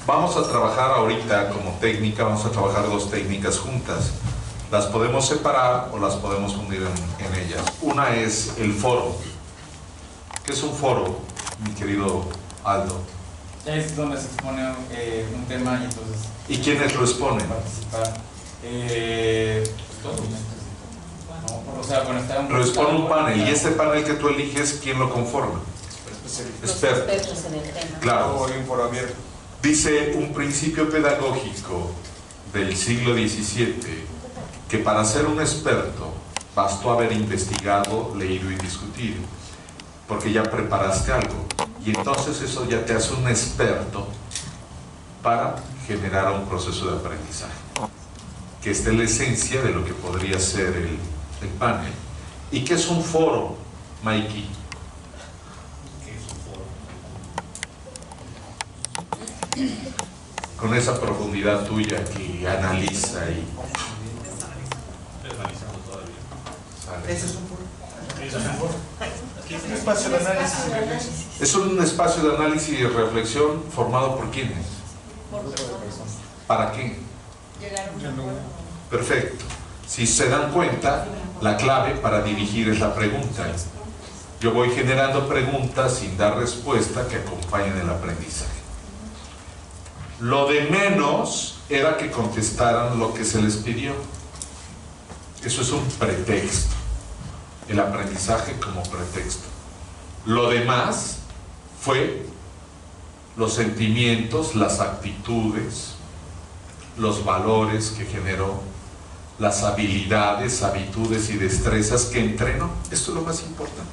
Vamos a trabajar ahorita como técnica, vamos a trabajar dos técnicas juntas. Las podemos separar o las podemos fundir en ellas. Una es el foro. ¿Qué es un foro, mi querido Aldo? Es donde se expone un tema y entonces... ¿Y quiénes lo exponen? Participar. Todos. No, o sea, bueno, está Lo expone un panel, y ese panel que tú eliges, ¿quién lo conforma? Expertos. En el tema. Claro. O un foro abierto. Dice un principio pedagógico del siglo XVII que para ser un experto bastó haber investigado, leído y discutido, porque ya preparaste algo, y entonces eso ya te hace un experto para generar un proceso de aprendizaje, que esta es la esencia de lo que podría ser el panel. ¿Y qué es un foro, Mikey? Con esa profundidad tuya que analiza y... Ese es un foro. Es un espacio de análisis y reflexión. Es un espacio de análisis y reflexión formado por ¿quiénes? ¿Para qué? Perfecto. Si se dan cuenta, la clave para dirigir es la pregunta. Yo voy generando preguntas sin dar respuesta que acompañen el aprendizaje. Lo de menos era que contestaran lo que se les pidió. Eso es un pretexto. El aprendizaje como pretexto. Lo demás fue los sentimientos, las actitudes, los valores que generó, las habilidades, habitudes y destrezas que entrenó. Esto es lo más importante.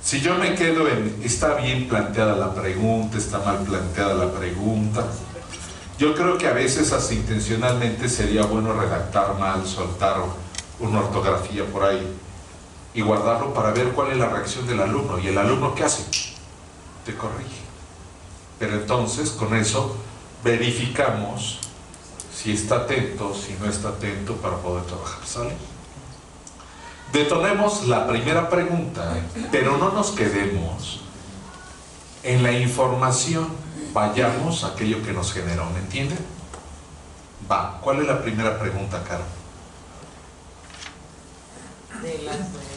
Si yo me quedo en está bien planteada la pregunta, está mal planteada la pregunta, yo creo que a veces hasta intencionalmente sería bueno redactar mal, soltar una ortografía por ahí y guardarlo para ver cuál es la reacción del alumno. ¿Y el alumno qué hace? Te corrige. Pero entonces con eso verificamos si está atento, si no está atento para poder trabajar. ¿Sale? Detonemos la primera pregunta, pero no nos quedemos en la información, vayamos a aquello que nos generó, ¿me entienden? Va, ¿cuál es la primera pregunta, Caro?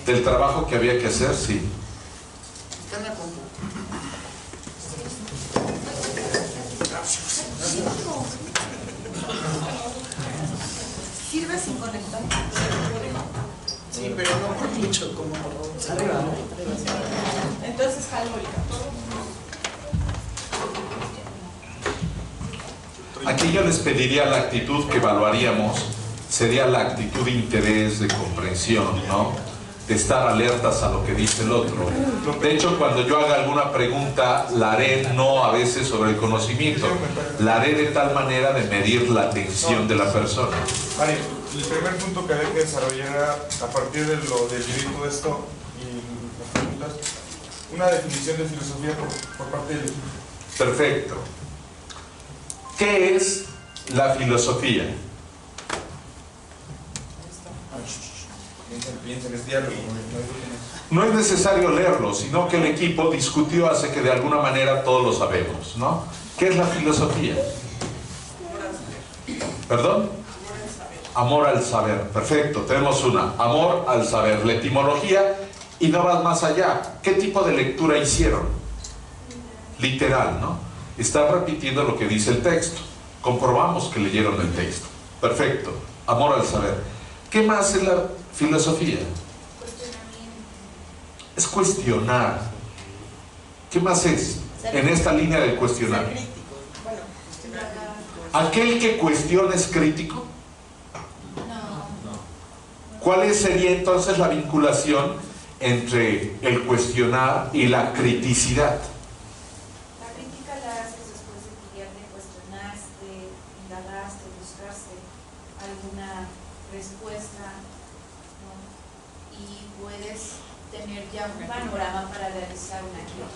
Del trabajo que había que hacer, sí. ¿Sirve sin conectar? Sí, pero no por mucho como arriba, ¿no? Entonces jalo Aquí yo les pediría la actitud que evaluaríamos, sería la actitud de interés, de comprensión, ¿no? De estar alertas a lo que dice el otro. De hecho, cuando yo haga alguna pregunta, la haré no a veces sobre el conocimiento, la haré de tal manera de medir la atención de la persona. Vale, el primer punto que había que desarrollar era, a partir de lo del todo esto y las preguntas, una definición de filosofía por parte del equipo. Perfecto. ¿Qué es la filosofía? Piensen, es diálogo. No es necesario leerlo, sino que el equipo discutió hace que de alguna manera todos lo sabemos, ¿no? ¿Qué es la filosofía? ¿Perdón? Amor al saber. Perfecto, tenemos una. Amor al saber. La etimología, y no vas más allá. ¿Qué tipo de lectura hicieron? Literal, ¿no? Está repitiendo lo que dice el texto. Comprobamos que leyeron el texto. Perfecto. Amor al saber. ¿Qué más es la filosofía? Es cuestionar. ¿Qué más es? En esta línea del cuestionar. ¿Aquel que cuestiona es crítico? ¿Cuál sería entonces la vinculación entre el cuestionar y la criticidad? La crítica la haces después de que ya te cuestionaste, indagaste, buscaste alguna respuesta, ¿no? Y puedes tener ya un panorama para realizar una crítica.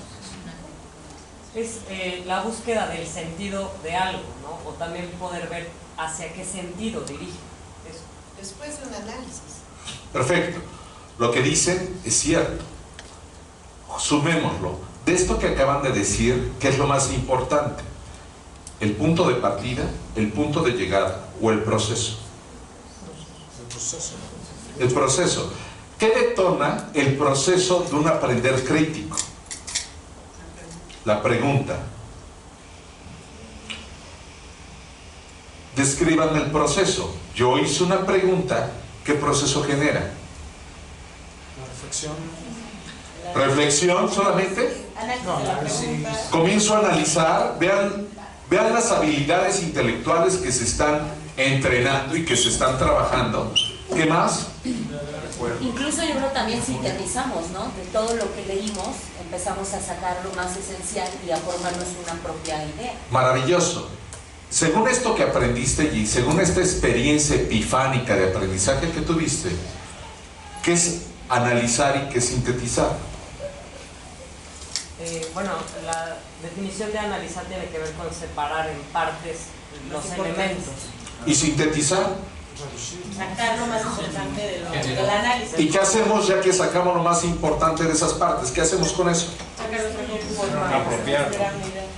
Es la búsqueda del sentido de algo, ¿no? O también poder ver hacia qué sentido dirige eso. Después de un análisis. Perfecto. Lo que dicen es cierto. Sumémoslo. de esto que acaban de decir, ¿qué es lo más importante? ¿El punto de partida, el punto de llegada o el proceso? El proceso. ¿Qué detona el proceso de un aprender crítico? La pregunta. Descríbanme el proceso. Yo hice una pregunta, ¿qué proceso genera? La reflexión. ¿Reflexión solamente? Análisis de la pregunta. Comienzo a analizar, vean las habilidades intelectuales que se están entrenando y que se están trabajando. ¿Qué más? Incluso yo creo también sintetizamos, ¿no? De todo lo que leímos, empezamos a sacar lo más esencial y a formarnos una propia idea. Maravilloso. Según esto que aprendiste y según esta experiencia epifánica de aprendizaje que tuviste, ¿qué es analizar y qué es sintetizar? Bueno, la definición de analizar tiene que ver con separar en partes los elementos. ¿Y sintetizar? Sacar lo más importante del análisis. ¿Y qué hacemos ya que sacamos lo más importante de esas partes? ¿Qué hacemos con eso? Sacar otra cosa. Apropiarlo.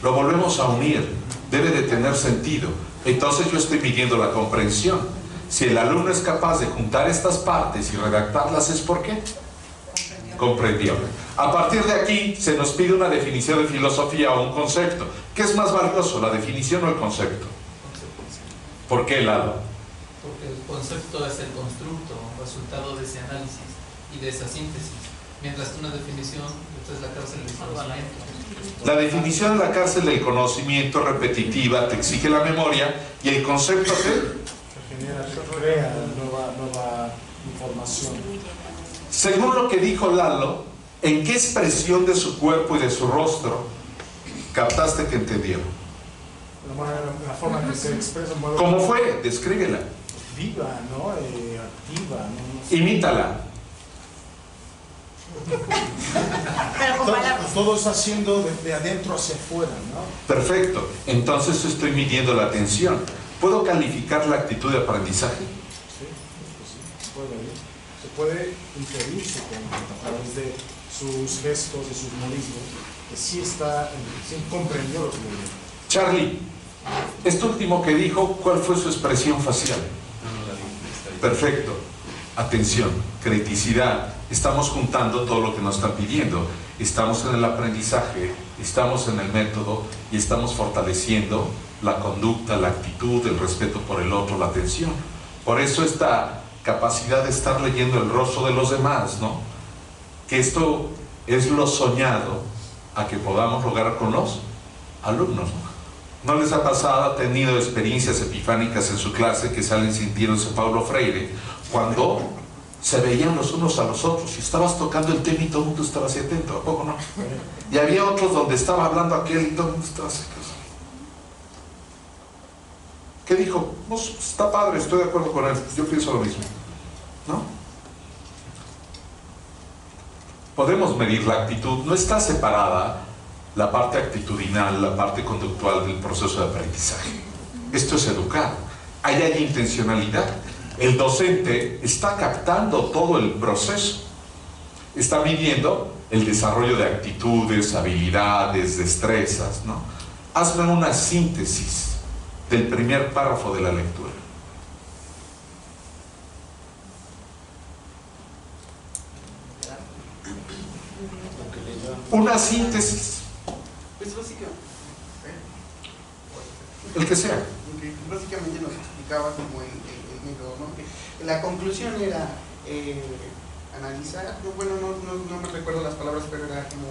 Lo volvemos a unir. Debe de tener sentido. Entonces yo estoy midiendo la comprensión. Si el alumno es capaz de juntar estas partes y redactarlas, ¿es por qué? Comprendió. A partir de aquí se nos pide una definición de filosofía o un concepto. ¿Qué es más valioso, la definición o el concepto? ¿Por qué, Lalo? Porque el concepto es el constructo, resultado de ese análisis y de esa síntesis, mientras que una definición es la cárcel del conocimiento. La definición de la cárcel del conocimiento repetitiva te exige la memoria y el concepto Crea nueva información. según lo que dijo Lalo, ¿en qué expresión de su cuerpo y de su rostro captaste que entendió? La forma en que se expresa. ¿Cómo fue? Descríbela. Viva, ¿no? Activa, ¿no? Imítala. Pero con palabras. Todo está haciendo de adentro hacia afuera, ¿no? Perfecto. Entonces estoy midiendo la atención. ¿Puedo calificar la actitud de aprendizaje? Sí, se puede inferir, supongo, a través de sus gestos, de sus modismos, que sí comprendió lo que le dijo. Charlie, esto último que dijo, ¿cuál fue su expresión facial? Perfecto. Atención, criticidad. Estamos juntando todo lo que nos están pidiendo. Estamos en el aprendizaje, estamos en el método y estamos fortaleciendo la conducta, la actitud, el respeto por el otro, la atención. Por eso esta capacidad de estar leyendo el rostro de los demás, ¿no? Que esto es lo soñado a que podamos lograr con los alumnos, ¿no? ¿No les ha pasado, ha tenido experiencias epifánicas en su clase que salen sintiéndose Paulo Freire, cuando se veían los unos a los otros y estabas tocando el tema y todo el mundo estaba así atento? ¿A poco no? Y había otros donde estaba hablando aquel y todo el mundo estaba así. ¿Qué dijo? Pues, está padre, estoy de acuerdo con él, yo pienso lo mismo, ¿no? Podemos medir la actitud, no está separada la parte actitudinal, la parte conductual del proceso de aprendizaje. Esto es educar, ahí hay intencionalidad. El docente está captando todo el proceso, está midiendo el desarrollo de actitudes, habilidades, destrezas, ¿no? Hazme una síntesis del primer párrafo de la lectura. Una síntesis. Pues básicamente, El que sea. básicamente nos explicaba como el método, ¿no? Que la conclusión era analizar, bueno, no me recuerdo las palabras, pero era como...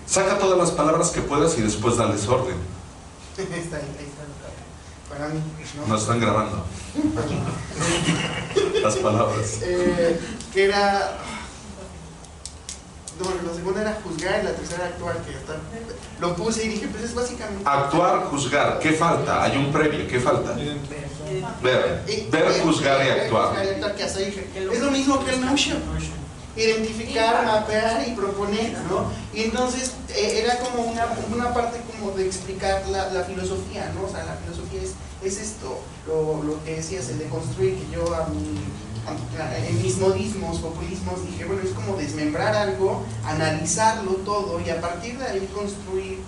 Saca todas las palabras que puedas y después dales orden. ahí está, para mí, ¿no? Nos están grabando. Las palabras. Que era... No, la segunda era juzgar y la tercera actuar, que hasta lo puse y dije, pues es básicamente... Actuar, juzgar, ¿qué falta? Hay un previo, ¿qué falta? Ver, juzgar y actuar. Que es lo mismo que el Notion. Identificar, mapear y proponer, ¿no? Y entonces era como una parte como de explicar la filosofía, ¿no? O sea, la filosofía es esto, lo que decías, el de construir, que yo a mi en mis modismos, populismos, dije, bueno, es como desmembrar algo, analizarlo todo y a partir de ahí construir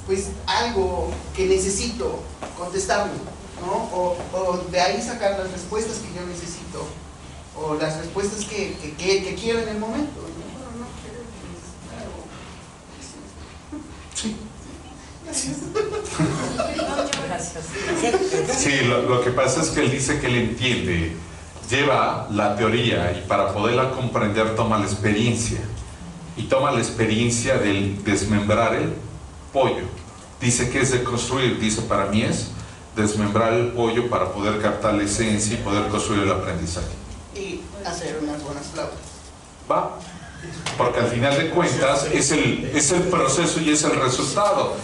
pues algo que necesito contestarlo, ¿no? O de ahí sacar las respuestas que yo necesito o las respuestas que quiero en el momento, ¿no? Sí. Gracias. Sí, lo que pasa es que él dice que él entiende, lleva la teoría y para poderla comprender toma la experiencia. Y toma la experiencia del desmembrar el pollo. Dice que es de construir, dice para mí es desmembrar el pollo para poder captar la esencia y poder construir el aprendizaje. Y hacer unas buenas flautas. ¿Va? Porque al final de cuentas es el proceso y es el resultado.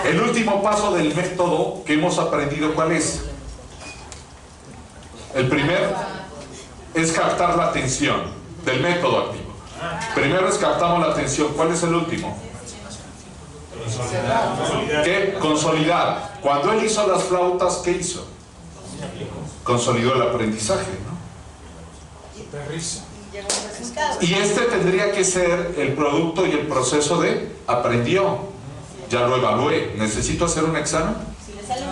El último paso del método que hemos aprendido, ¿cuál es? El primero es captar la atención del método activo. Primero es captamos la atención. ¿Cuál es el último? ¿Qué? Consolidar. Cuando él hizo las flautas, ¿qué hizo? Consolidó el aprendizaje, ¿no? Y este tendría que ser el producto y el proceso de aprendió. Ya lo evalué. ¿Necesito hacer un examen? Si le sale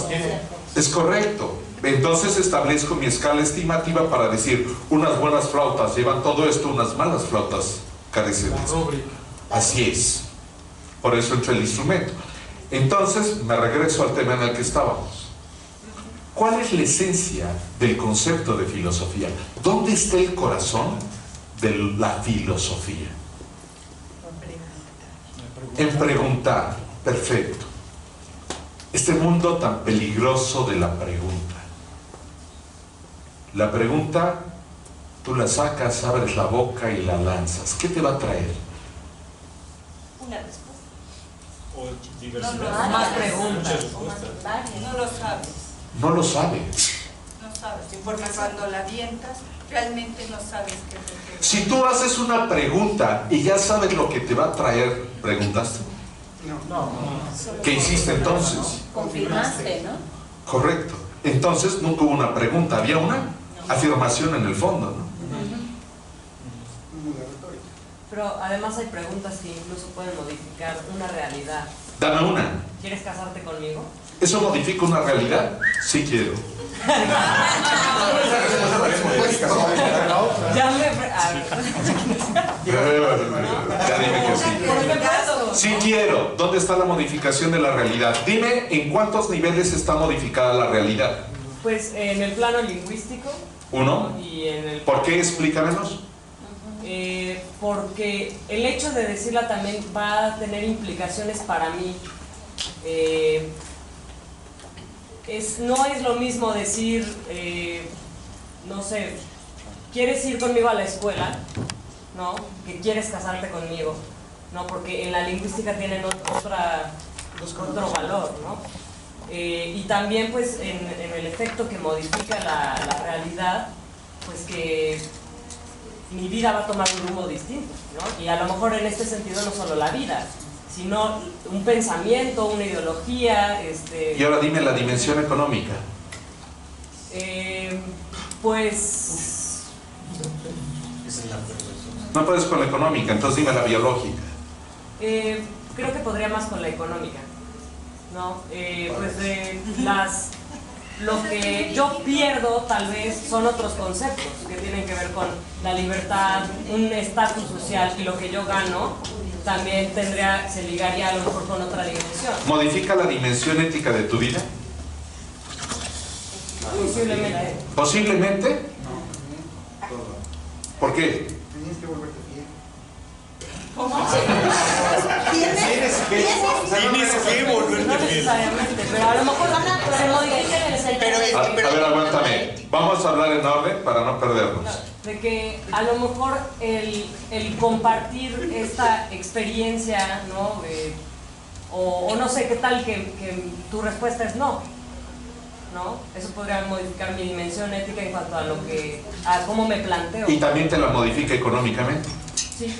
bien. Es correcto. Entonces establezco mi escala estimativa para decir, unas buenas flautas llevan todo esto, unas malas flautas carecen de esto. Así es. Por eso entra el instrumento. Entonces me regreso al tema en el que estábamos. ¿Cuál es la esencia del concepto de filosofía? ¿Dónde está el corazón de la filosofía? En preguntar. Perfecto. Este mundo tan peligroso de la pregunta. La pregunta, tú la sacas, abres la boca y la lanzas. ¿Qué te va a traer? Una respuesta. O diversidad. Más preguntas. No lo sabes, No lo sabes. no sabes, porque cuando la avientas, realmente no sabes qué es. Si tú haces una pregunta y ya sabes lo que te va a traer, ¿preguntaste? No. ¿Qué hiciste entonces? Confirmaste, ¿no? Correcto. Entonces nunca hubo una pregunta, había una afirmación en el fondo, ¿no? Pero además hay preguntas que incluso pueden modificar una realidad. Dame una. ¿Quieres casarte conmigo? ¿Eso modifica una realidad? Sí quiero. Ya me... Ya dime que sí. Sí quiero. ¿Dónde está la modificación de la realidad? Dime en cuántos niveles está modificada la realidad. Pues en el plano lingüístico. Uno. Y en el... ¿Por qué? Explícamenos. Porque el hecho de decirla también va a tener implicaciones para mí. No es lo mismo decir, no sé, ¿quieres ir conmigo a la escuela? ¿No? Que quieres casarte conmigo, ¿no? Porque en la lingüística tienen otro valor, ¿no? Y también pues en el efecto que modifica la realidad, pues que mi vida va a tomar un rumbo distinto, ¿no? Y a lo mejor en este sentido no solo la vida, sino un pensamiento, una ideología. Y ahora dime la dimensión económica. Pues... No puedes con la económica, entonces dime la biológica. Creo que podría más con la económica, ¿no? Lo que yo pierdo tal vez son otros conceptos que tienen que ver con la libertad, un estatus social, y lo que yo gano también se ligaría a lo mejor con otra dimensión. ¿Modifica la dimensión ética de tu vida? Posiblemente. ¿Posiblemente? ¿Por qué? Tienes que volverte fiel. ¿Cómo? Tienes que No volverte fiel. necesariamente, pero a lo mejor se modifica en el sentido A ver, aguántame. Vamos a hablar en orden para no perdernos. de que a lo mejor el compartir esta experiencia, ¿no? O no sé qué tal que tu respuesta es no, ¿no? Eso podría modificar mi dimensión ética en cuanto a cómo me planteo. Y también te la modifica económicamente. Sí,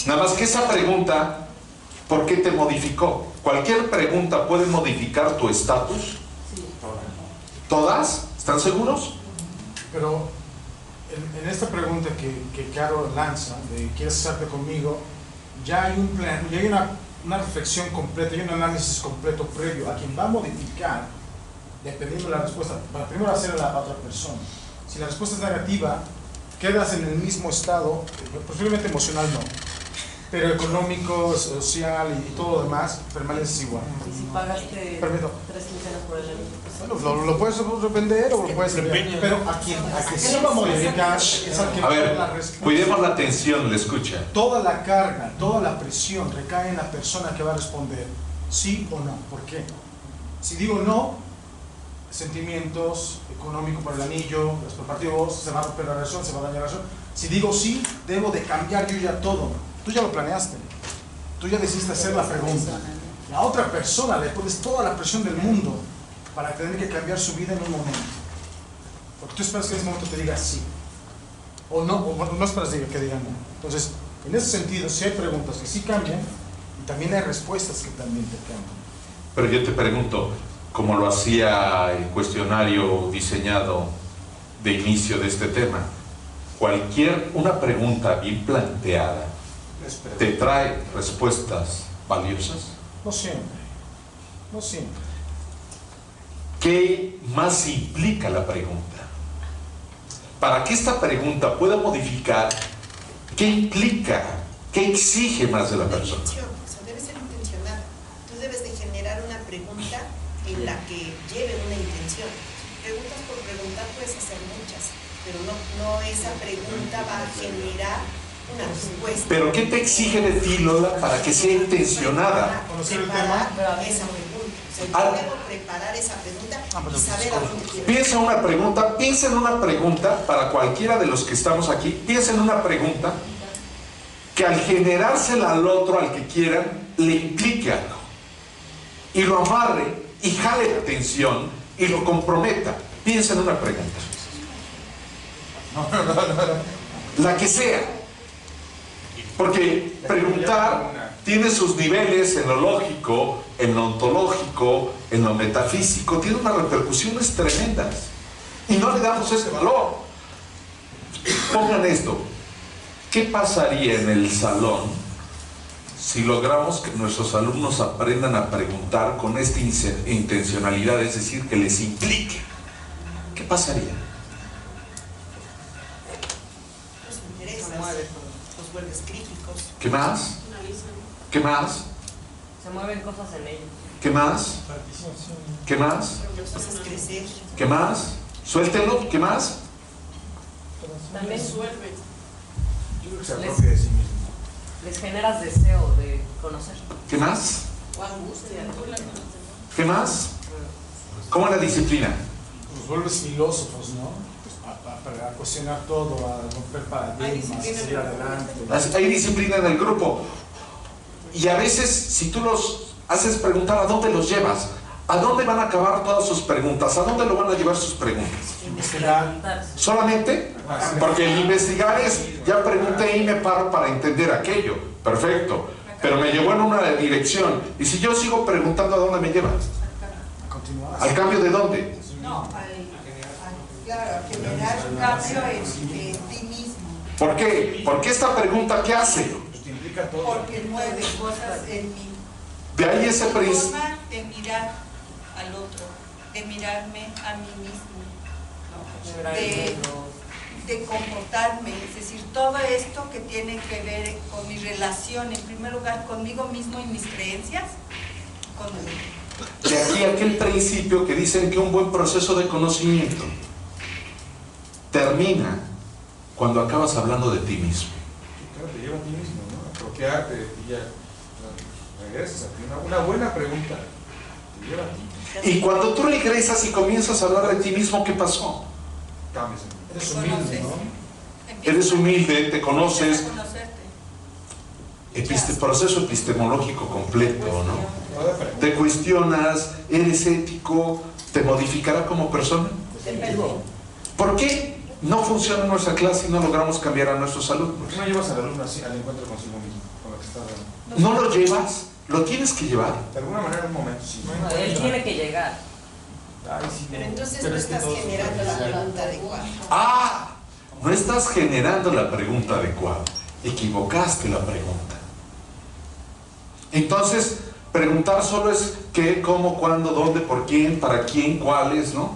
Nada más que esa pregunta, ¿por qué te modificó? ¿Cualquier pregunta puede modificar tu estatus? sí. ¿Todas? ¿Están seguros? Pero en esta pregunta que Caro lanza, de ¿quieres casarte conmigo? Ya hay un plan, ya hay una reflexión completa, hay un análisis completo previo a quien va a modificar, dependiendo de la respuesta, para primero hacer a la otra persona. Si la respuesta es negativa, quedas en el mismo estado, posiblemente emocional no, pero económico, social y todo lo demás permaneces igual. ¿Y si pagaste 3 quincenas por el año? Bueno, lo puedes revender o lo puedes vender, pero a quien sí va a modificar es al que A va a dar ver, la respuesta. cuidemos la atención, le escucha. Toda la carga, toda la presión recae en la persona que va a responder sí o no. ¿Por qué? Si digo no, sentimientos, económico por el anillo, por parte de vos, se va a romper la relación, se va a dañar la relación. Si digo sí, debo de cambiar yo ya todo. Tú ya lo planeaste, tú ya decidiste hacer la pregunta. La otra persona le pones toda la presión del mundo para tener que cambiar su vida en un momento. Porque tú esperas que en ese momento te diga sí. O no, o no esperas que diga no. Entonces, en ese sentido, sí hay preguntas que sí cambian y también hay respuestas que también te cambian. Pero yo te pregunto, como lo hacía el cuestionario diseñado de inicio de este tema, una pregunta bien planteada te trae respuestas valiosas. No siempre, no siempre. ¿Qué más implica la pregunta? Para que esta pregunta pueda modificar, ¿qué implica? ¿Qué exige más de la persona? O sea, debe ser intencionada. Tú debes de generar una pregunta en la que lleve una intención. Preguntas por preguntar puedes hacer muchas, pero no esa pregunta va a generar una respuesta. ¿Pero qué te exige de ti, Lola, para que sea intencionada? Preparar esa pregunta. O sea, yo debo preparar esa pregunta y saber a dónde quiero. Piensa en una pregunta para cualquiera de los que estamos aquí. Piensa en una pregunta que al generársela al otro, al que quieran, le implique algo y lo amarre y jale la atención y lo comprometa. Piensa en una pregunta, la que sea, porque preguntar tiene sus niveles en lo lógico, en lo ontológico, en lo metafísico, tiene unas repercusiones tremendas y no le damos ese valor. Pongan esto: ¿qué pasaría en el salón si logramos que nuestros alumnos aprendan a preguntar con esta intencionalidad, es decir, que les implique? ¿Qué pasaría? Los intereses, los vuelves críticos. ¿Qué más? ¿Qué más? Se mueven cosas en ellos. ¿Qué más? ¿Qué más? Los haces crecer. ¿Qué más? Suéltenlo. ¿Qué más? También Resuelve. Yo creo que se apropia de sí mismo. les generas deseo de conocer. ¿Qué más? O angustia. ¿Qué más? ¿Cómo es la disciplina? Los vuelves filósofos, ¿no? Para cuestionar todo, a romper paradigmas, a seguir adelante. Hay disciplina en el grupo. Y a veces, si tú los haces preguntar, ¿a dónde los llevas? ¿A dónde van a acabar todas sus preguntas? ¿A dónde lo van a llevar sus preguntas? Investigar. ¿Solamente? Porque el investigar es, ya pregunté y me paro para entender aquello. Perfecto. Pero me llevó en una dirección. Y si yo sigo preguntando, ¿a dónde me lleva? A continuar. ¿Al cambio de dónde? No, claro, a generar un cambio en ti mismo. ¿Por qué? Porque esta pregunta, ¿qué hace? Porque mueve cosas en mí. De ahí ese principio. Forma de mirar al otro, de mirarme a mí mismo, ¿no? de comportarme, es decir, todo esto que tiene que ver con mi relación, en primer lugar conmigo mismo y mis creencias, con el... De aquí aquel principio que dicen que un buen proceso de conocimiento termina cuando acabas hablando de ti mismo. Claro, te lleva a ti mismo, ¿no? Apropiarte de ti ya. Regresas a ti. Una buena pregunta te lleva a ti. Y cuando tú regresas y comienzas a hablar de ti mismo, ¿qué pasó? Cambias. Eres humilde, ¿no? Eres humilde, te conoces. Conocerte. Proceso epistemológico completo, ¿no? Te cuestionas, eres ético, te modificará como persona. ¿Por qué no funciona nuestra clase y no logramos cambiar a nuestros alumnos? ¿Por qué no llevas al alumno así al encuentro consigo mismo? Con lo que está dando? ¿No lo llevas? ¿Lo tienes que llevar? De alguna manera, en un momento, sí. Él tiene que llegar. Pero entonces no estás generando la pregunta adecuada. Ah, no estás generando la pregunta adecuada. Equivocaste la pregunta. Entonces, preguntar solo es qué, cómo, cuándo, dónde, por quién, para quién, cuáles, ¿no?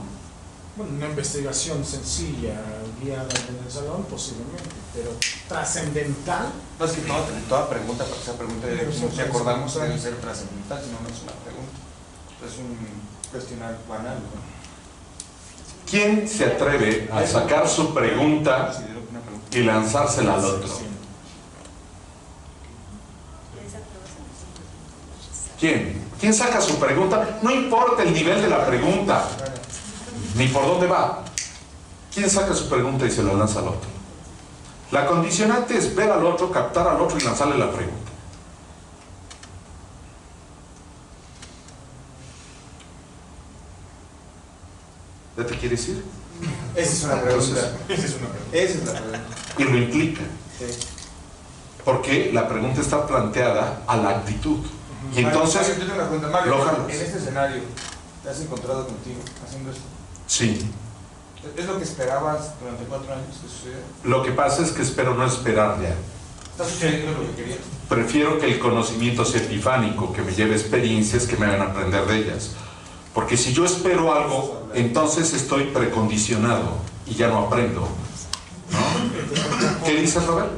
Bueno, una investigación sencilla, guiada en el salón, posiblemente, pero trascendental. No, es que toda pregunta, para que sea pregunta, si acordamos, debe ser trascendental, si no, no es una pregunta. Es un cuestionario banal, ¿no? ¿Quién se atreve a sacar su pregunta y lanzársela al otro? ¿Quién? ¿Quién saca su pregunta? No importa el nivel de la pregunta, ni por dónde va. ¿Quién saca su pregunta y se la lanza al otro? La condicionante es ver al otro, captar al otro y lanzarle la pregunta. ¿Ya te quieres ir? Esa es una pregunta. Esa es la pregunta. Y lo implica. Sí. Porque la pregunta está planteada a la actitud. Y entonces, Mario, yo tengo una pregunta. Mario, lo jalas. en este escenario, ¿te has encontrado contigo haciendo esto? Sí. ¿Es lo que esperabas durante 4 años que sucediera? Lo que pasa es que espero no esperar ya. ¿Estás sucediendo lo que querías? Prefiero que el conocimiento sea epifánico, que me lleve experiencias que me hagan aprender de ellas. Porque si yo espero algo, entonces estoy precondicionado y ya no aprendo, ¿no? ¿Qué dice Robert?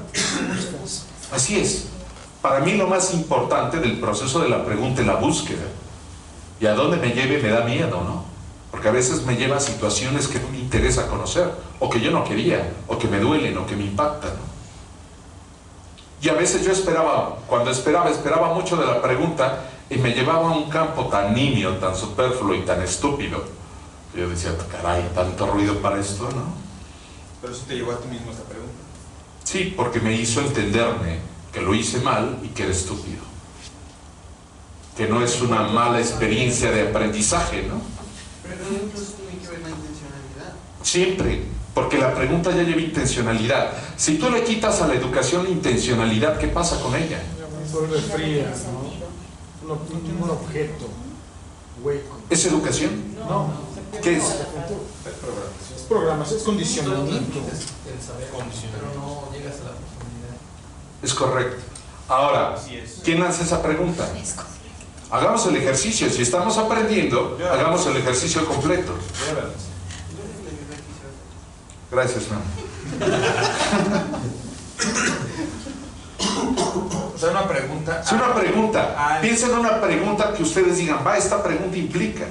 Así es. Para mí lo más importante del proceso de la pregunta es la búsqueda. Y a dónde me lleve me da miedo, ¿no? Porque a veces me lleva a situaciones que no me interesa conocer, o que yo no quería, o que me duelen, o que me impactan, ¿no? Y a veces yo esperaba, cuando esperaba mucho de la pregunta y me llevaba a un campo tan nimio, tan superfluo y tan estúpido. Yo decía, caray, tanto ruido para esto, ¿no? Pero sí te llevó a ti mismo esta pregunta. Sí, porque me hizo entenderme que lo hice mal y que era estúpido. Que no es una mala experiencia de aprendizaje, ¿no? Pero entonces tiene que ver la intencionalidad. Siempre, porque la pregunta ya lleva intencionalidad. Si tú le quitas a la educación la intencionalidad, ¿qué pasa con ella? Se vuelve fría, ¿no? Un objeto hueco. ¿Es educación? No. ¿Qué es? Es programación, es condicionamiento. El saber, pero no llegas a la profundidad. Es correcto. Ahora, ¿quién hace esa pregunta? Hagamos el ejercicio. Si estamos aprendiendo, hagamos el ejercicio completo. Gracias, mamá. O sea, una pregunta. Es una pregunta. Piensen en una pregunta que ustedes digan, esta pregunta implica.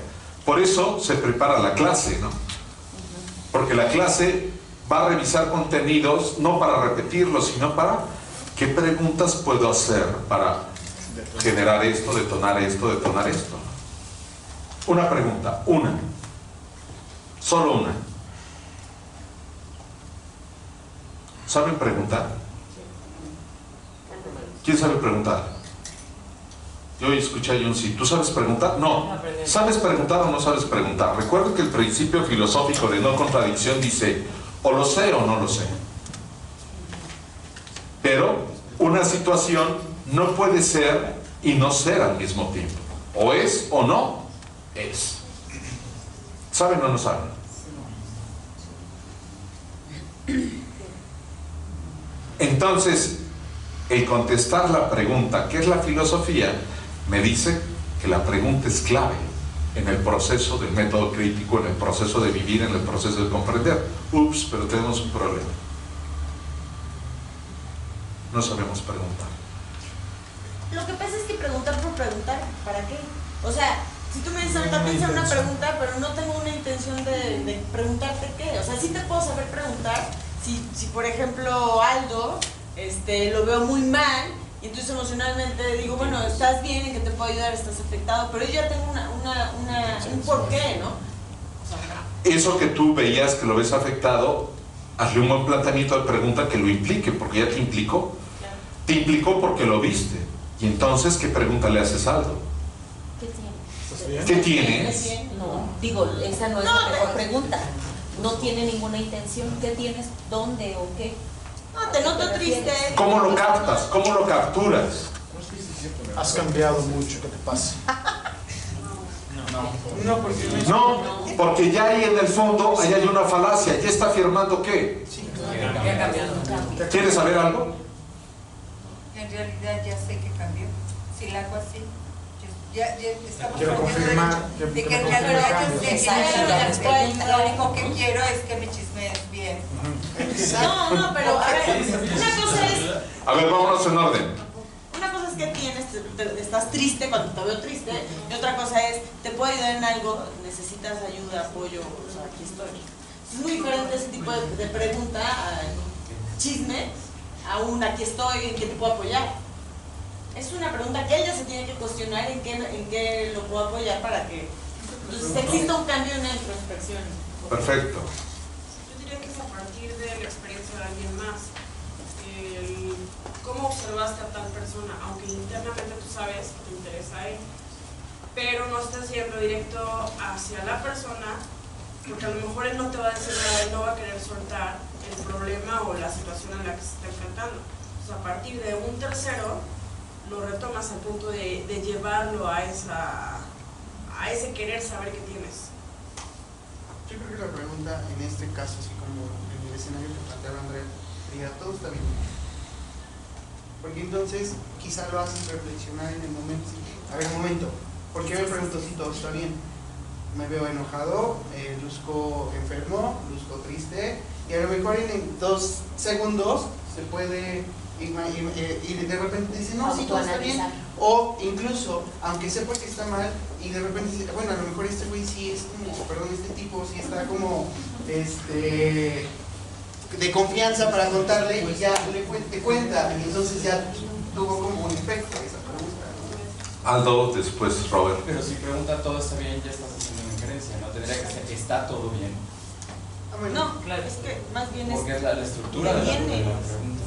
Por eso se prepara la clase, ¿no? Porque la clase va a revisar contenidos, no para repetirlos, sino para qué preguntas puedo hacer para generar esto, detonar esto, detonar esto. Una pregunta, una. Solo una. ¿Saben preguntar? ¿Quién sabe preguntar? Yo escuché a John sí. ¿Tú sabes preguntar? No. ¿Sabes preguntar o no sabes preguntar? Recuerda que el principio filosófico de no contradicción dice, o lo sé o no lo sé. Pero una situación no puede ser y no ser al mismo tiempo. O es o no es. ¿Saben o no saben? Entonces, el contestar la pregunta, ¿qué es la filosofía?, me dice que la pregunta es clave en el proceso del método crítico, en el proceso de vivir, en el proceso de comprender. Ups, pero tenemos un problema. No sabemos preguntar. Lo que pasa es que preguntar por preguntar, ¿para qué? O sea, si tú me dices ahorita piensa en una pregunta, pero no tengo una intención de preguntarte qué. O sea, sí te puedo saber preguntar si por ejemplo Aldo lo veo muy mal y entonces emocionalmente digo, bueno, estás bien, en que te puedo ayudar, estás afectado, pero yo ya tengo un porqué, ¿no? O sea, eso que tú veías que lo ves afectado, hazle un buen planteamiento de pregunta que lo implique, porque ya te implicó. claro. Te implicó porque lo viste. Y entonces, ¿qué pregunta le haces a Aldo? ¿Qué tienes? ¿Qué tienes? No, digo, esa no es la mejor pregunta. No tiene ninguna intención. ¿Qué tienes? ¿Dónde o qué? No, te noto triste. ¿Cómo lo captas? ¿Cómo lo capturas? Has cambiado mucho, ¿qué te pasa? No, porque No, porque ya ahí en el fondo, ahí hay una falacia. ¿Ya está afirmando qué? ¿Qué ha cambiado? ¿Quieres saber algo? En realidad ya sé que cambió. Si la hago así, ya estamos Quiero hablando confirmar de que que en me realidad confirme yo sé que Exacto. lo único que quiero es que me chismees bien. No, pero a ver, una cosa es, A ver, vámonos en orden. una cosa es que estás triste cuando te veo triste, y otra cosa es, te puedo ayudar en algo, necesitas ayuda, apoyo, o sea, aquí estoy. Es muy diferente ese tipo de pregunta, chisme, a un aquí estoy, en qué te puedo apoyar. Es una pregunta que ella se tiene que cuestionar en qué lo puedo apoyar para que exista un cambio en la introspección. Perfecto. Yo diría que es a partir de la experiencia de alguien más. ¿Cómo observaste a tal persona? Aunque internamente tú sabes que te interesa a él, pero no estás yendo directo hacia la persona, porque a lo mejor él no te va a decir nada, él no va a querer soltar el problema o la situación en la que se está enfrentando. Entonces, a partir de un tercero, lo retomas al punto de llevarlo a ese querer saber que tienes. Yo creo que la pregunta en este caso, así como en el escenario que planteaba Andrea, diría, todo está bien. Porque entonces quizá lo haces reflexionar en el momento. A ver, un momento, ¿por qué me pregunto si todo está bien? Me veo enojado, luzco enfermo, luzco triste, y a lo mejor en 2 segundos se puede y de repente dice, no, sí, todo está bien. O incluso, aunque sepa que está mal, y de repente dice, bueno, a lo mejor este güey sí es como, perdón, este tipo sí está como, de confianza para contarle, y ya te cuenta, y entonces ya tuvo como un efecto esa pregunta. Aldo, después Robert. Pero si pregunta todo está bien, ya estás haciendo una injerencia, ¿no? Tendría que ser está todo bien. No, claro, es que más bien es Porque es la estructura de la pregunta.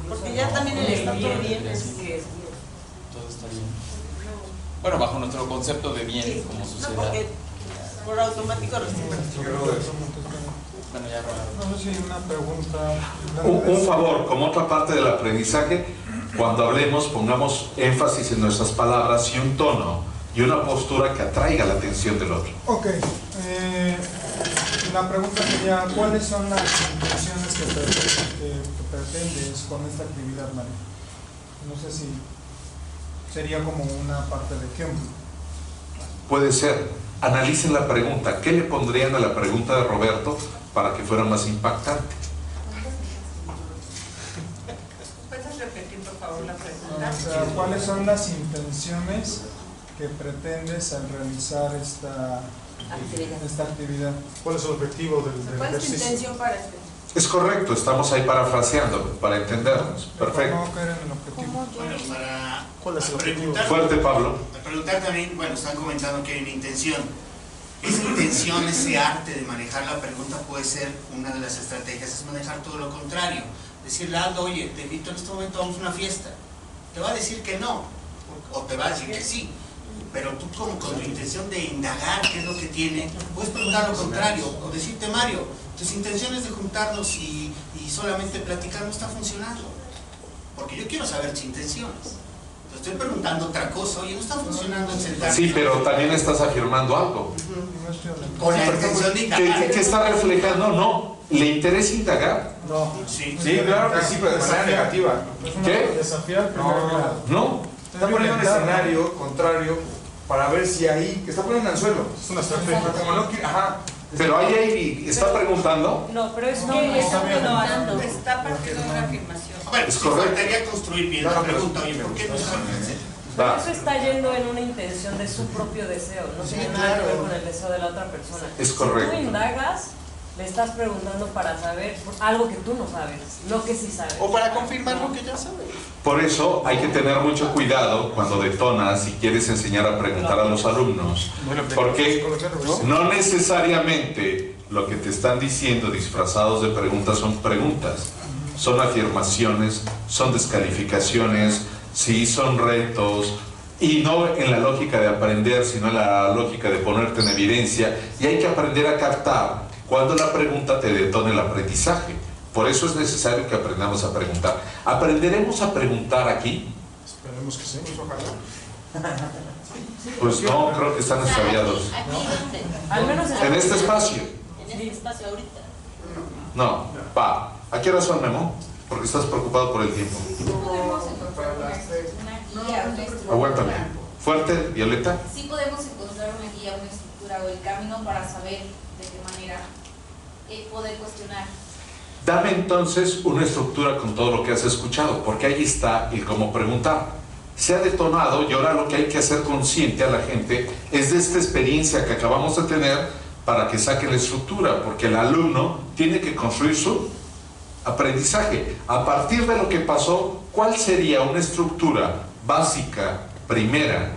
porque ya también el está todo bien es que Todo está bien. Bueno, bajo nuestro concepto de bien como no, sociedad. porque por automático responde. Bueno, ya No sé si hay una pregunta. Un favor, como otra parte del aprendizaje, cuando hablemos pongamos énfasis en nuestras palabras y un tono y una postura que atraiga la atención del otro. Ok. La pregunta sería, ¿cuáles son las intenciones que pretendes con esta actividad, María? No sé si sería como una parte de ejemplo. Puede ser, analicen la pregunta. ¿Qué le pondrían a la pregunta de Roberto para que fuera más impactante? ¿Puedes repetir, por favor, la pregunta? O sea, ¿cuáles son las intenciones que pretendes al realizar esta actividad? ¿Cuál es el objetivo del ¿Cuál es tu ejercicio? intención para este? Es correcto, estamos ahí parafraseando para entendernos. Perfecto. No caer en el objetivo. Bueno, ¿Cuál es el objetivo? preguntar, Fuerte, Pablo. preguntar también, bueno, están comentando que hay una intención. Esa intención, ese arte de manejar la pregunta puede ser una de las estrategias, es manejar todo lo contrario. Decirle a Aldo, oye, te invito en este momento, vamos a una fiesta. Te va a decir que no, o te va a decir que sí. Pero tú como con tu intención de indagar qué es lo que tiene, puedes preguntar lo contrario, o decirte, Mario, tus intenciones de juntarnos y solamente platicar no está funcionando. Porque yo quiero saber tus intenciones. Te estoy preguntando otra cosa, oye, no está funcionando en sentarse. Sí, pero también estás afirmando algo. Con la intención de indagar. ¿Qué está reflejando? No. ¿Le interesa indagar? No. Sí, claro que sí, pero de manera negativa. ¿Qué? Desafiar No. Está poniendo un escenario contrario para ver si ahí, que está poniendo un anzuelo. Es una estrategia. Como no quiere, ajá. Pero ahí está preguntando. No, pero es que está preguntando. Está partiendo de una afirmación. Bueno, Es sí correcto. faltaría construir bien la pregunta, oye, ¿por qué no está? Pero eso está yendo en una intención de su propio deseo, no tiene nada que ver con el deseo de la otra persona. Es correcto. Si tú indagas, le estás preguntando para saber algo que tú no sabes, no que sí sabes. O para confirmar lo que ya sabes. Por eso hay que tener mucho cuidado cuando detonas y quieres enseñar a preguntar a los alumnos. Porque no necesariamente lo que te están diciendo disfrazados de preguntas son preguntas. Son afirmaciones, son descalificaciones, sí, son retos. Y no en la lógica de aprender, sino en la lógica de ponerte en evidencia. Y hay que aprender a captar cuando la pregunta te detone el aprendizaje. Por eso es necesario que aprendamos a preguntar. ¿Aprenderemos a preguntar aquí? Esperemos que sí. Pues no, creo que están extraviados. Aquí dónde? Al menos En este espacio. En este espacio ahorita. No, va. ¿A qué hora son, Memo? Porque estás preocupado por el tiempo. Sí podemos encontrar una guía, una estructura. Aguántame. Fuerte, Violeta. Sí podemos encontrar una guía, una estructura o el camino para saber de qué manera poder cuestionar. Dame entonces una estructura con todo lo que has escuchado, porque ahí está el cómo preguntar. Se ha detonado y ahora lo que hay que hacer consciente a la gente es de esta experiencia que acabamos de tener para que saque la estructura, porque el alumno tiene que construir su aprendizaje. A partir de lo que pasó, ¿cuál sería una estructura básica, primera,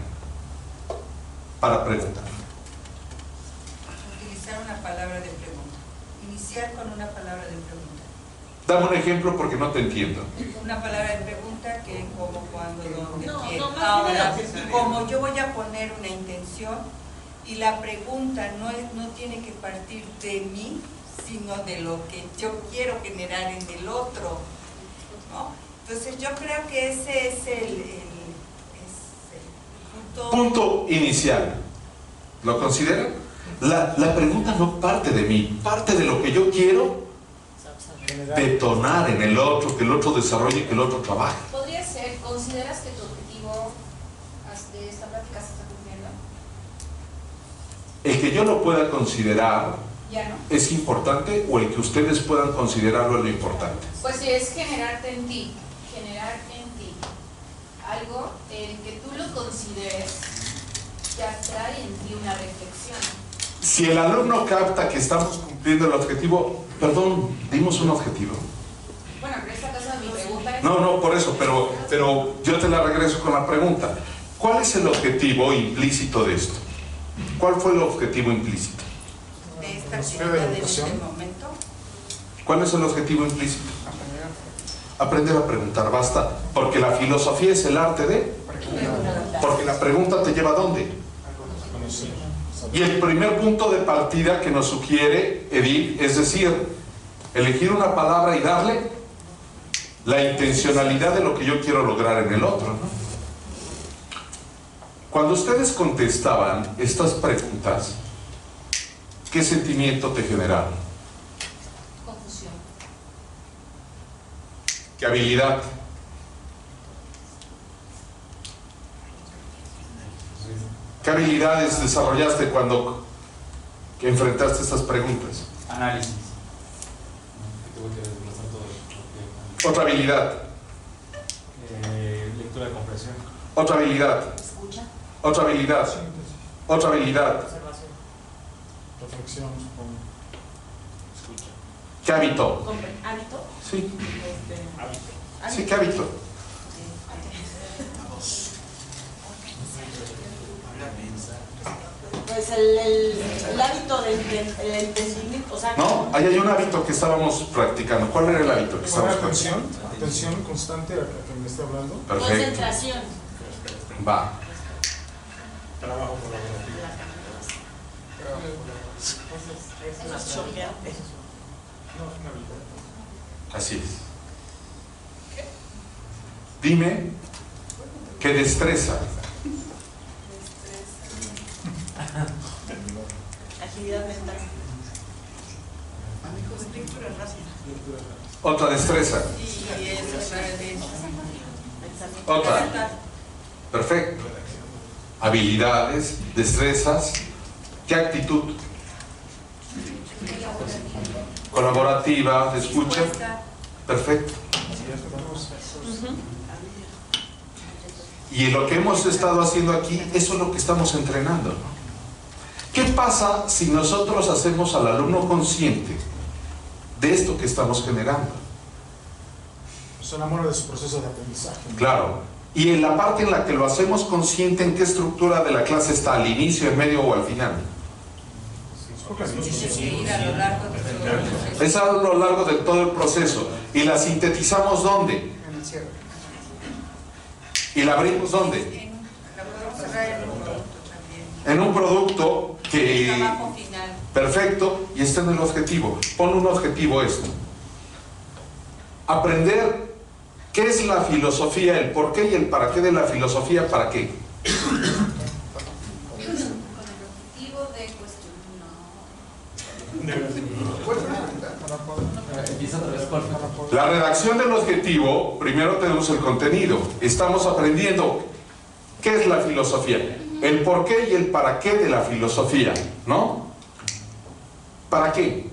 para preguntar? Utilizar una palabra de pregunta. Iniciar con una palabra de pregunta. Dame un ejemplo porque no te entiendo. Una palabra de pregunta que como, cuando, dónde, quién. no, más Ahora, bien. como yo voy a poner una intención y la pregunta no tiene que partir de mí, sino de lo que yo quiero generar en el otro, ¿no? Entonces yo creo que ese es el Punto inicial. ¿Lo consideran? La pregunta no parte de mí, parte de lo que yo quiero detonar en el otro, que el otro desarrolle, que el otro trabaje. Podría ser, ¿consideras que tu objetivo de esta plática se está cumpliendo? El que yo lo pueda considerar Ya no. es importante, o el que ustedes puedan considerarlo es lo importante. Pues si es generar en ti algo, el que tú lo consideres ya trae en ti una reflexión. Si el alumno capta que estamos cumpliendo el objetivo, perdón, dimos un objetivo. Bueno, pero esta cosa de mi pregunta es... No, por eso, pero yo te la regreso con la pregunta. ¿Cuál es el objetivo implícito de esto? ¿Cuál fue el objetivo implícito? de esta actividad en este momento. ¿Cuál es el objetivo implícito? Aprender a preguntar, basta, porque la filosofía es el arte de... Porque la pregunta te lleva ¿a dónde? Y el primer punto de partida que nos sugiere Edith, es decir, elegir una palabra y darle la intencionalidad de lo que yo quiero lograr en el otro, ¿no? Cuando ustedes contestaban estas preguntas, ¿qué sentimiento te generaron? Confusión. ¿Qué habilidad? ¿Qué habilidades desarrollaste cuando enfrentaste estas preguntas? Análisis. Otra habilidad. Lectura de comprensión. Otra habilidad. Escucha. Otra habilidad. Otra habilidad. Reflexión, supongo. Escucha. ¿Qué hábito? ¿Hábito? Sí. Hábito. Sí, ¿qué hábito? Pues el hábito del entendimiento, o sea... No, ahí hay un hábito que estábamos practicando. ¿Cuál era el hábito que estábamos practicando? Atención constante a que me esté hablando. Perfecto. Concentración. Va. Trabajo colaborativo. Así es. Dime qué destreza. Agilidad mental. Lectura rápida. Otra destreza. Y eso de Otra. Perfecto. Habilidades, destrezas. ¿Qué actitud? Colaborativa, de escucha. Perfecto. Y lo que hemos estado haciendo aquí, eso es lo que estamos entrenando. ¿Qué pasa si nosotros hacemos al alumno consciente de esto que estamos generando? Se enamora de su proceso de aprendizaje. Claro. Y en la parte en la que lo hacemos consciente, ¿en qué estructura de la clase está? ¿Al inicio, en medio o al final? ir a lo largo de todo el proceso. Es a lo largo de todo el proceso. ¿Y la sintetizamos dónde? En el cierre. ¿Y la abrimos dónde? La podemos cerrar en un producto también. En un producto que... El trabajo final. Perfecto, y está en el objetivo. Pon un objetivo esto. Aprender qué es la filosofía, el por qué y el para qué de la filosofía, ¿para qué? La redacción del objetivo, primero tenemos el contenido. Estamos aprendiendo qué es la filosofía, el por qué y el para qué de la filosofía, ¿no? ¿Para qué?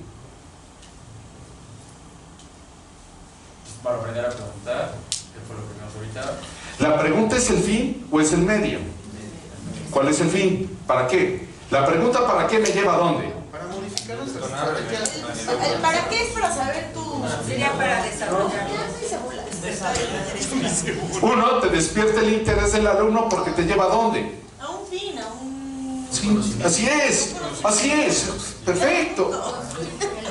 Para aprender a preguntar, que fue lo que vimos ahorita. ¿La pregunta es el fin o es el medio? ¿Cuál es el fin? ¿Para qué? La pregunta ¿para qué me lleva a dónde? Para modificar nuestras ¿El para qué es para saber tú? Sería para desarrollar. Uno, te despierta el interés del alumno porque te lleva a dónde. A un fin, a un... Sí, así es, perfecto.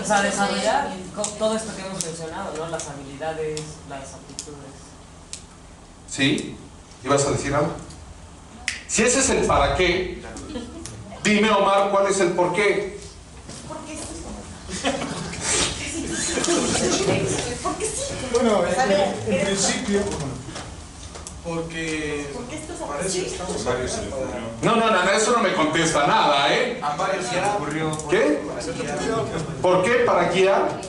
O sea, desarrollar todo esto que hemos mencionado, ¿no? Las habilidades, las aptitudes. ¿Sí? ¿Ibas a decir algo? Si ese es el para qué, dime, Omar, ¿cuál es el por qué? Porque sí. Bueno, A ver, en principio, porque para eso estamos No, eso no me contesta nada, ¿eh? A varios se les ocurrió. ¿Qué? ¿Por qué? ¿Para guiar?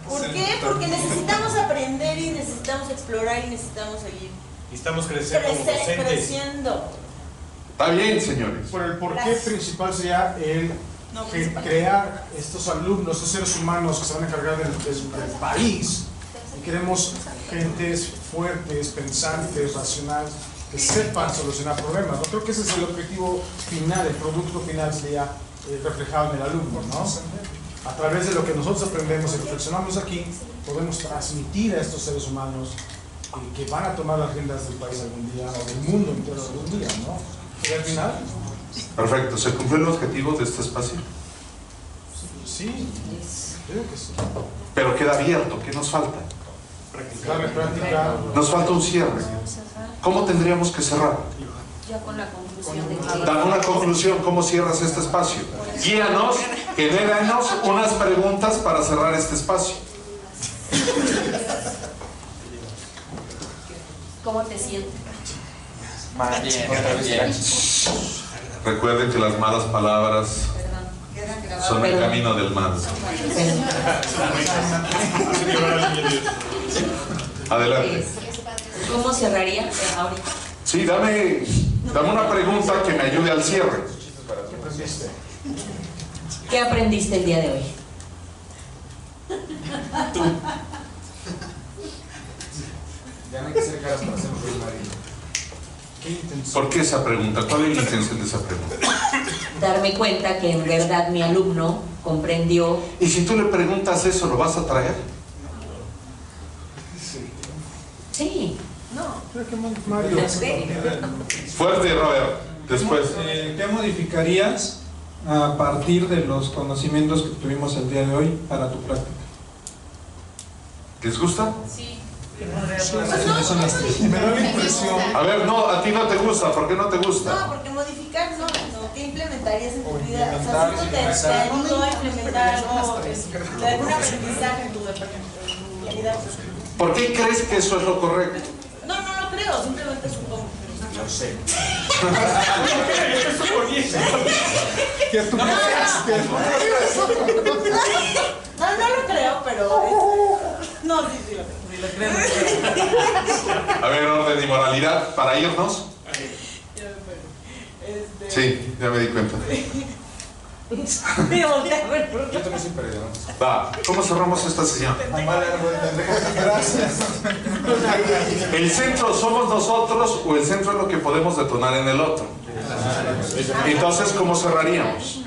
¿Por qué? Porque necesitamos aprender y necesitamos explorar y necesitamos seguir Y estamos creciendo como docentes. creciendo. Está bien, señores. Por el porqué principal sería el crear estos alumnos, estos seres humanos que se van a encargar del país. Y queremos gentes fuertes, pensantes, racionales, que sepan solucionar problemas. ¿No? Creo que ese es el objetivo final, el producto final sería reflejado en el alumno, ¿no? A través de lo que nosotros aprendemos y reflexionamos aquí, podemos transmitir a estos seres humanos que van a tomar las riendas del país algún día, o del mundo entero algún día, ¿no? Y al final... Perfecto, ¿se cumplió el objetivo de este espacio? Sí, creo que sí. Pero queda abierto, ¿qué nos falta? Práctica. Nos falta un cierre. ¿Cómo tendríamos que cerrar? Ya con la conclusión de que... Dame una conclusión, ¿cómo cierras este espacio? Guíanos, genéranos unas preguntas para cerrar este espacio. ¿Cómo te sientes? Bien. Recuerden que las malas palabras son el camino del mal. Adelante. ¿Cómo cerraría ahorita? Sí, dame una pregunta que me ayude al cierre. ¿Qué aprendiste el día de hoy? Ya no hay que hacer caras para hacer un ruido marino. ¿Por qué esa pregunta? ¿Cuál es la intención de esa pregunta? Darme cuenta que en verdad mi alumno comprendió. Y si tú le preguntas eso, ¿lo vas a traer? Sí. No. Fuerte, Robert. Después. ¿Qué modificarías a partir de los conocimientos que tuvimos el día de hoy para tu práctica? ¿Les gusta? Sí. Me da la impresión. A ver, no, a ti no te gusta. ¿Por qué no te gusta? No, porque modificar no. ¿Qué implementarías en tu vida? O sea, si te ayudó a implementar algo de algún aprendizaje en tu vida. ¿Por qué crees que eso es lo correcto? No lo creo, simplemente supongo. No sé. No lo creo, pero... No, sí lo creo. A ver, orden y moralidad, para irnos. Sí, ya me di cuenta. Yo también soy perdedor. Va, ¿cómo cerramos esta sesión? Gracias. ¿El centro somos nosotros o el centro es lo que podemos detonar en el otro? Entonces, ¿cómo cerraríamos?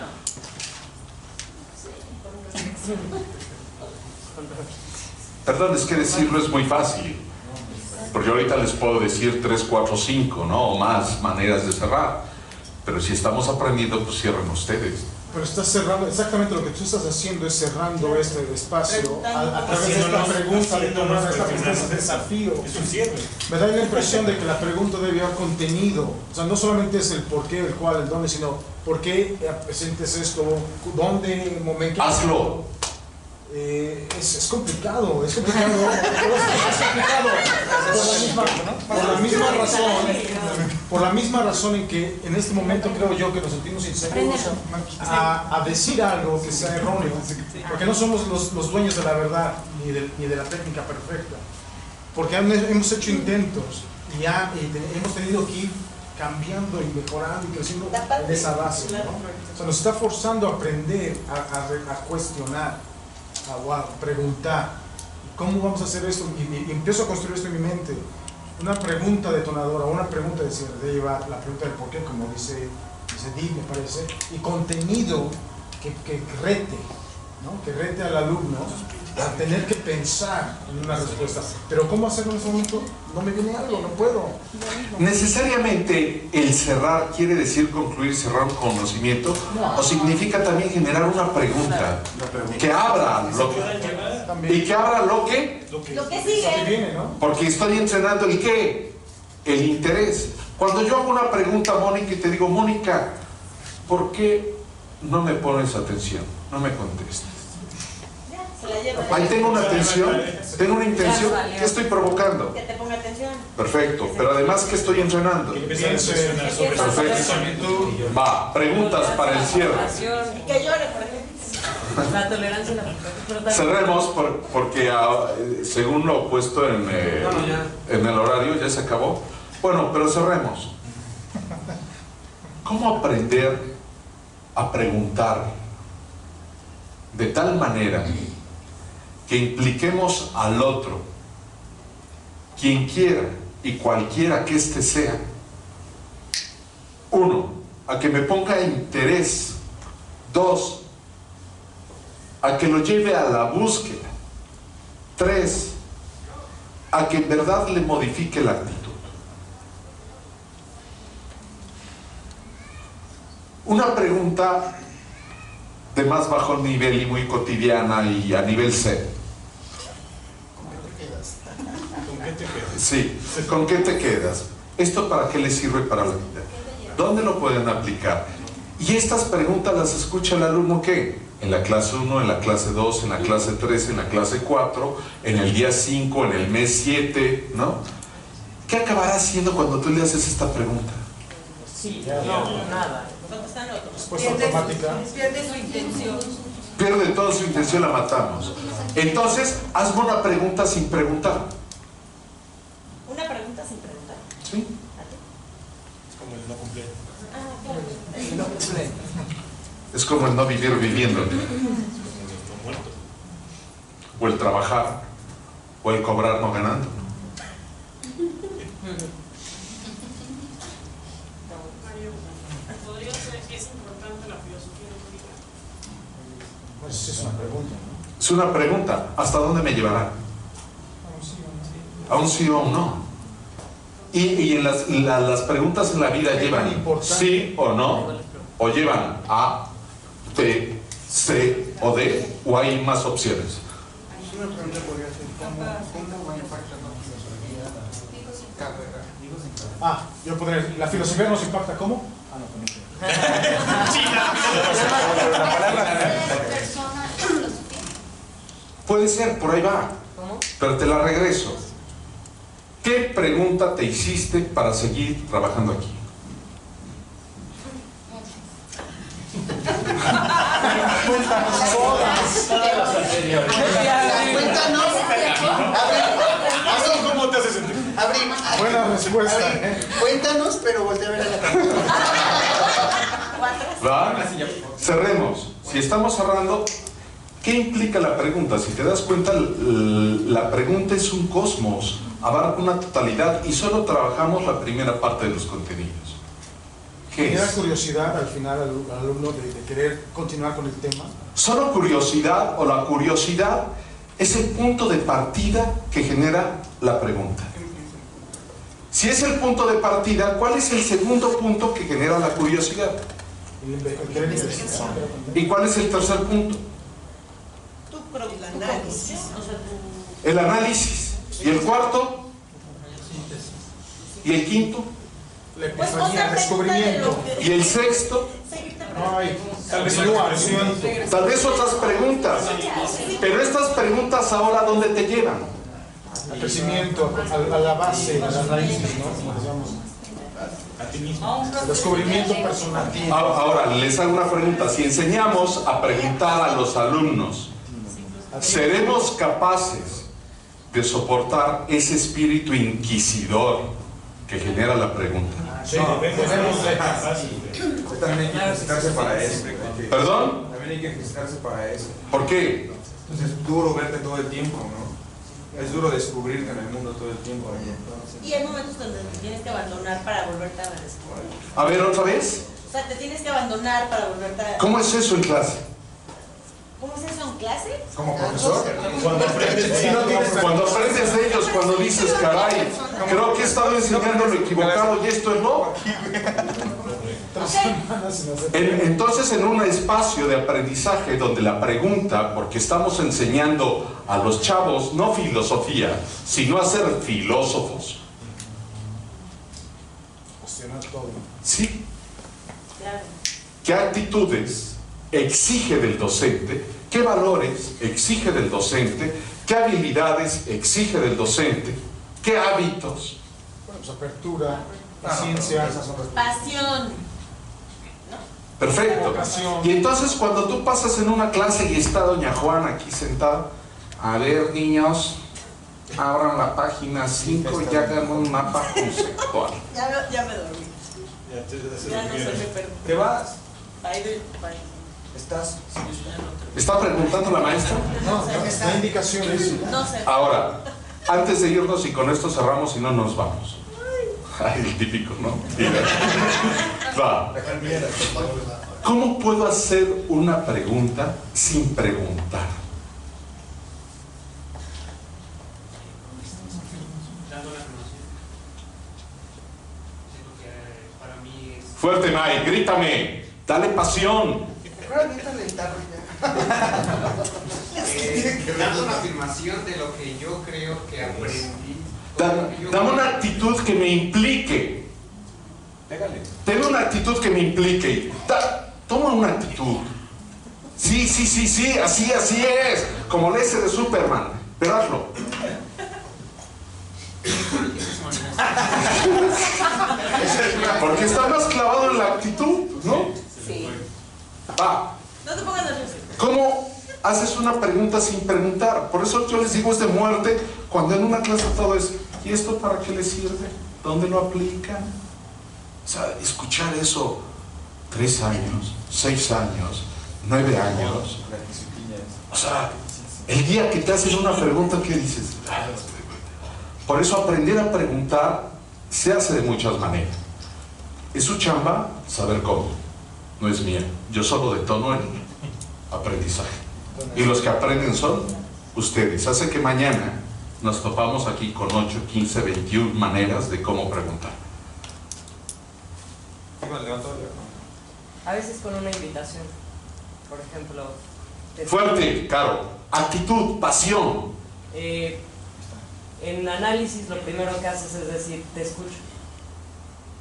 Perdón, es que decirlo es muy fácil. Porque ahorita les puedo decir 3, 4, 5, ¿no? O más maneras de cerrar. Pero si estamos aprendiendo, pues cierren ustedes. Pero estás cerrando, exactamente lo que tú estás haciendo es cerrando este espacio a través de esta pregunta, de tomar esta pregunta, ese desafío. Es un cierre. Me da la impresión de que la pregunta debe haber contenido. O sea, no solamente es el por qué, el cuál, el dónde, sino por qué presentes esto, dónde, momento. Hazlo. es complicado, es complicado. Por la misma razón en que en este momento creo yo que nos sentimos inseguros a decir algo que sea erróneo, porque no somos los dueños de la verdad ni de la técnica perfecta, porque hemos hecho intentos y hemos tenido que ir cambiando y mejorando y creciendo en esa base, ¿no? O sea, nos está forzando a aprender a cuestionar, a preguntar ¿cómo vamos a hacer esto? Y empiezo a construir esto en mi mente, una pregunta detonadora, una pregunta de cierre, de llevar la pregunta del por qué, como dice Di, me parece, y contenido que rete, ¿no? Que rete al alumno a tener que pensar en una respuesta. Pero ¿cómo hacerlo en ese momento? No me viene algo, no puedo. ¿Necesariamente el cerrar quiere decir concluir, cerrar un conocimiento? ¿O significa también generar una pregunta que abra lo que, y que abra lo que sigue? Porque estoy entrenando el qué, el interés. Cuando yo hago una pregunta a Mónica y te digo, Mónica, ¿por qué no me pones atención? No me contestas. Ahí tengo una atención, tengo una intención. ¿Qué estoy provocando? Que te ponga atención. Perfecto, pero además, ¿qué estoy entrenando? Perfecto. Va, preguntas para el cierre. Que llore, por ejemplo. La tolerancia y la frustración. Cerremos porque según lo puesto en el horario, ya se acabó. Bueno, pero cerremos. ¿Cómo aprender a preguntar de tal manera que impliquemos al otro, quien quiera y cualquiera que éste sea? Uno, a que me ponga interés. Dos, a que lo lleve a la búsqueda. Tres, a que en verdad le modifique la actitud. Una pregunta de más bajo nivel y muy cotidiana y a nivel C. Sí, ¿con qué te quedas? ¿Esto para qué le sirve para la vida? ¿Dónde lo pueden aplicar? Y estas preguntas las escucha el alumno ¿qué? En la clase 1, en la clase 2, en la clase 3, en la clase 4, en el día 5, en el mes 7, ¿no? ¿Qué acabará haciendo cuando tú le haces esta pregunta? Sí, no, nada. Respuesta automática. Pierde su intención. Pierde toda su intención, la matamos. Entonces, hazme una pregunta sin preguntar. Una pregunta sin preguntar. Sí. Es como el no completo. Es como el no vivir viviendo. O el trabajar. O el cobrar no ganando. ¿Podría ser, es importante la filosofía empírica? Pues es una pregunta, ¿no? Es una pregunta. ¿Hasta dónde me llevará? A un sí o a un no. Y en las preguntas en la vida llevan sí o no, o llevan A, B, C o D, o hay más opciones. Una pregunta podría ser, ¿cómo va a impactar la filosofía carrera? Ah, yo podría, ¿la filosofía nos impacta cómo? Ah, no, también. Puede ser, por ahí va. Pero te la regreso. ¿Qué pregunta te hiciste para seguir trabajando aquí? Cuéntanos. ¿Cómo te hace sentir? Buena respuesta. Cuéntanos, pero voltea a ver a la cámara. ¿Va? Cerremos. Si estamos cerrando, ¿qué implica la pregunta? Si te das cuenta, la pregunta es un cosmos, abarca una totalidad y solo trabajamos la primera parte de los contenidos. ¿Qué ¿Genera es? curiosidad al final al alumno de querer continuar con el tema? ¿Solo curiosidad o la curiosidad es el punto de partida que genera la pregunta? Si es el punto de partida, ¿cuál es el segundo punto que genera la curiosidad? ¿Y cuál es el tercer punto? El análisis. El análisis. ¿Y el cuarto? ¿Y el quinto? La epifanía, el descubrimiento. ¿Y el sexto? Ay, tal vez no, tal vez otras preguntas. Pero preguntas ahora, ¿dónde te llevan? Al crecimiento, a la base, a las raíces, ¿no? Como decíamos. A ti mismo. El descubrimiento personal. Ahora, les hago una pregunta. Si enseñamos a preguntar a los alumnos, ¿seremos capaces de soportar ese espíritu inquisidor que genera la pregunta? Sí, También hay que ejercitarse para eso. ¿Perdón? También hay que ejercitarse para eso. ¿Por qué? Entonces es duro verte todo el tiempo, ¿no? Es duro descubrirte en el mundo todo el tiempo. Y hay momentos donde te tienes que abandonar para volverte a redescubrir. A ver, ¿otra vez? O sea, te tienes que abandonar para volverte a... ¿Cómo es eso en clase? ¿Cómo es eso en clase? ¿Como profesor? Cuando aprendes, Cuando aprendes de ellos, cuando dices, caray, creo que he estado enseñando lo equivocado y esto es no. Entonces, en un espacio de aprendizaje donde la pregunta, porque estamos enseñando a los chavos no filosofía, sino a ser filósofos. Sí. ¿Qué actitudes exige del docente? ¿Qué valores exige del docente? ¿Qué habilidades exige del docente? ¿Qué hábitos? Bueno, pues apertura, paciencia, esas son las Pasión. Perfecto. Y entonces cuando tú pasas en una clase y está doña Juana aquí sentada, a ver niños, abran la página 5 y hagan un mapa conceptual. Ya me dormí. Ya no se me perdí. ¿Te vas? Bye. ¿Estás? ¿Está preguntando la maestra? No, da indicaciones. No sé. Ahora, antes de irnos y con esto cerramos y no nos vamos. Ay, el típico, ¿no? Va. ¿Cómo puedo hacer una pregunta sin preguntar? Fuerte, Mike, grítame, dale pasión. Dando una afirmación de lo que yo creo que aprendí. Dame una actitud que me implique. Tengo una actitud que me implique. Toma una actitud. Sí, así es. Como el S de Superman. Pero hazlo. Porque está más clavado en la actitud, ¿no? Sí. Va. No te pongas nervioso. ¿Cómo haces una pregunta sin preguntar? Por eso yo les digo es de muerte, cuando en una clase todo es, ¿y esto para qué le sirve? ¿Dónde lo aplican? O sea, escuchar eso 3 años, 6 años, 9 años. O sea, el día que te hacen una pregunta, ¿qué dices? Por eso aprender a preguntar se hace de muchas maneras. Es su chamba saber cómo. No es mía. Yo solo detono el aprendizaje. Y los que aprenden son ustedes. Hace que mañana nos topamos aquí con 8, 15, 21 maneras de cómo preguntar. A veces con una invitación. Por ejemplo... Fuerte, Caro. Actitud, pasión. En análisis lo primero que haces es decir, te escucho,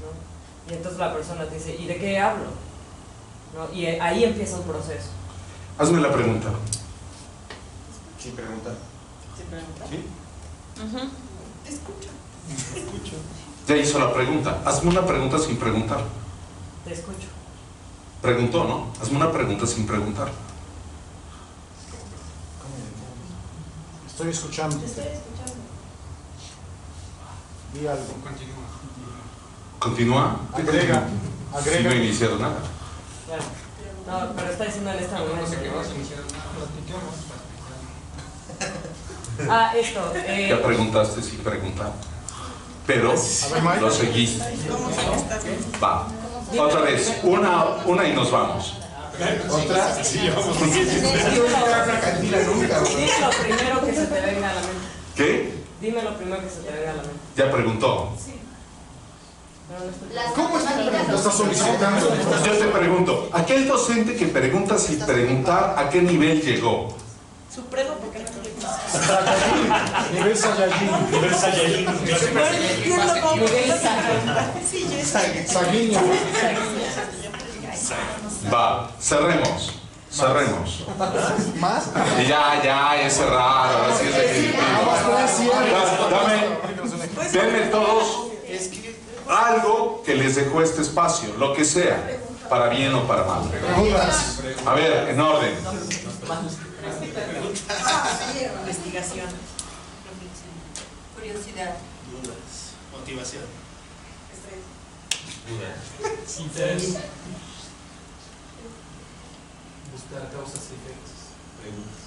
¿no? Y entonces la persona te dice, ¿y de qué hablo? ¿No? Y ahí empieza un proceso. Hazme la pregunta. Sin preguntar. ¿Sí? Te escucho. Ya hizo la pregunta. Hazme una pregunta sin preguntar. Te escucho. Preguntó, ¿no? Hazme una pregunta sin preguntar. Estoy escuchando. Te estoy escuchando. Di algo. Continúa. Agrega. Si no iniciado nada. Claro. No, pero está diciendo en este momento. Esto. Ya preguntaste sin preguntar. Pero lo seguiste. Va. Otra vez. Una y nos vamos. ¿Otra? Sí, vamos. Dime lo primero que se te venga a la mente. ¿Qué? Dime lo primero que se te venga a la mente. Ya preguntó. ¿Cómo es que lo estás solicitando? Yo te pregunto, aquel docente que pregunta sin preguntar, ¿a qué nivel llegó? Supremo, porque no te Nivel Saiyajin. Nivel Saiyajin. Sanguíneo. Va, cerremos. Cerremos. ¿Más? Y ya es cerrar, ahora sí es definitivo. Denme todos algo que les dejó este espacio, lo que sea, para bien o para mal. A ver, en orden. Investigación. Curiosidad. Dudas. Motivación. Interés. Buscar causas y efectos. Preguntas.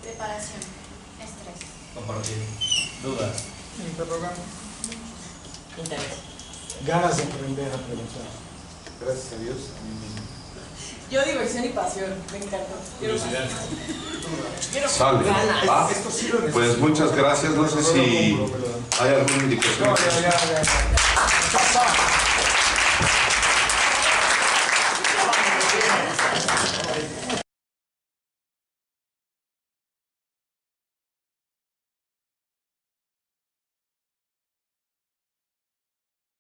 Preparación. Estrés. Compartir. Dudas. Interrogante. Interés. Ganas de aprender a preguntar. Gracias a Dios, a mí mismo. Yo diversión y pasión, me encantó. Curiosidad. Sale. ¿Va? Pues muchas gracias. No sé si hay alguna indicación. Ya.